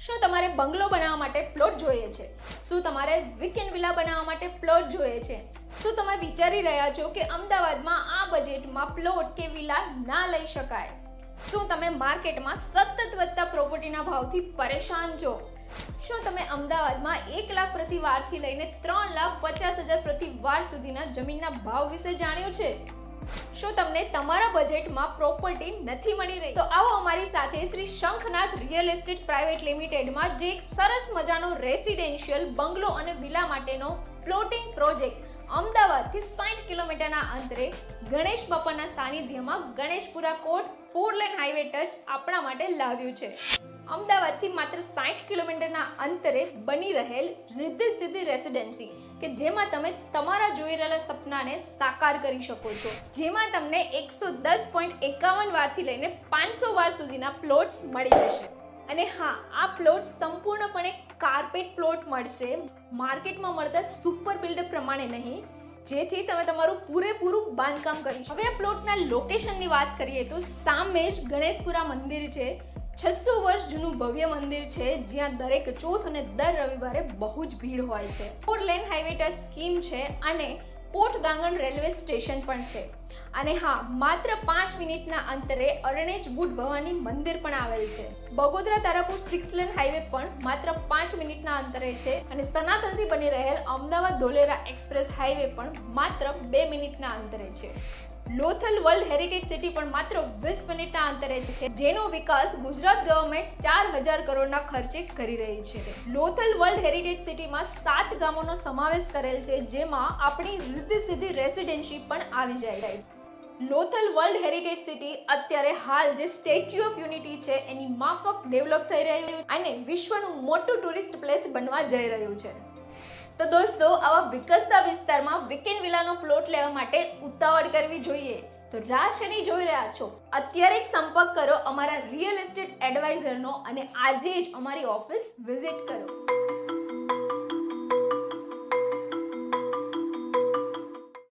શું તમારે બંગલો બનાવવા માટે પ્લોટ જોઈએ છે? શું તમારે વીકેન્ડ વિલા બનાવવા માટે પ્લોટ જોઈએ છે? શું તમે વિચારી રહ્યા છો કે અમદાવાદમાં આ બજેટમાં પ્લોટ કે વિલા ના લઈ શકાય? શું તમે માર્કેટમાં સતત વધતા પ્રોપર્ટીના ભાવથી પરેશાન છો? શું તમે અમદાવાદમાં 1 લાખ પ્રતિ વારથી લઈને 3,50,000 પ્રતિ વાર સુધીના જમીનના ભાવ વિશે જાણ્યું છે? શું તમને તમારા બજેટમાં પ્રોપર્ટી નથી મળી રહી? તો આવો અમારી સાથે Shri Shankhnath real estate private લિમિટેડમાં જે એક સરસ મજાનો રેસિડેન્શિયલ બંગલો અને વિલા માટેનો પ્લોટિંગ પ્રોજેક્ટ અમદાવાદથી 60 કિલોમીટરના અંતરે ગણેશ બાપાના સાનિધ્યમાં ગણેશપુરા કોટ 4 લેન હાઈવે ટચ આપણા માટે લાવ્યું છે. અમદાવાદથી માત્ર 60 કિલોમીટરના અંતરે બની રહેલ રિદ્ધિ સિદ્ધિ રેસિડેન્સી કે જેમાં તમે તમારા જોઈ રહેલા સપનાને સાકાર કરી શકો છો, જેમાં તમને 110.51 વારથી લઈને 500 વાર સુધીના પ્લોટ્સ મળી જશે. અને હા, આ પ્લોટ સંપૂર્ણપણે કાર્પેટ પ્લોટ મળશે, માર્કેટમાં મળતા સુપર બિલ્ડર પ્રમાણે નહીં, જેથી તમે તમારું પૂરેપૂરું બાંધકામ કરી. હવે આ પ્લોટના લોકેશનની વાત કરીએ તો સામે જ ગણેશપુરા મંદિર છે. 600 વર્ષ જૂનું ભવ્ય મંદિર છે, જ્યાં દરેક ચોથ અને દર રવિવારે બહુ જ ભીડ હોય છે. 4 લેન હાઈવે ટચ સ્કીમ છે અને પોર્ટ ગાંગણ રેલવે સ્ટેશન પણ છે. અને હા, માત્ર 5 મિનિટના અંતરે અરણેજ બુટ ભવાની મંદિર પણ આવેલ છે. બગોદરા તારાપુર 6 લેન હાઈવે પણ માત્ર 5 મિનિટના અંતરે છે અને સનાતનથી બની રહેલ અમદાવાદ ધોલેરા એક્સપ્રેસ હાઈવે પણ માત્ર 2 મિનિટના અંતરે છે. લોથલ વર્લ્ડ હેરિટેજ સિટી પણ માત્ર 20 મિનિટના અંતરે છે, જેનો વિકાસ ગુજરાત ગવર્મેન્ટ 4,000 કરોડના ખર્ચે કરી રહી છે. લોથલ વર્લ્ડ હેરિટેજ સિટીમાં 7 ગામોનો સમાવેશ કરેલ છે, જેમાં આપણી રિદ્ધિ સિદ્ધિ રેસિડેન્સી પણ આવી જાય. લોથલ વર્લ્ડ હેરિટેજ સિટી અત્યારે હાલ જે સ્ટેચ્યુ ઓફ યુનિટી છે એની માફક ડેવલપ થઈ રહ્યું અને વિશ્વનું મોટું ટુરિસ્ટ પ્લેસ બનવા જઈ રહ્યું છે. તો દોસ્તો, આવા વિકસતા વિસ્તારમાં વીકેન્ડ વિલાનો પ્લોટ લેવા માટે ઉતાવળ કરવી જોઈએ તો રાહ શેની જોઈ રહ્યા છો? અત્યારે જ સંપર્ક કરો અમારા રિયલ એસ્ટેટ એડવાઇઝરનો અને આજે જ અમારી ઓફિસ વિઝિટ કરો.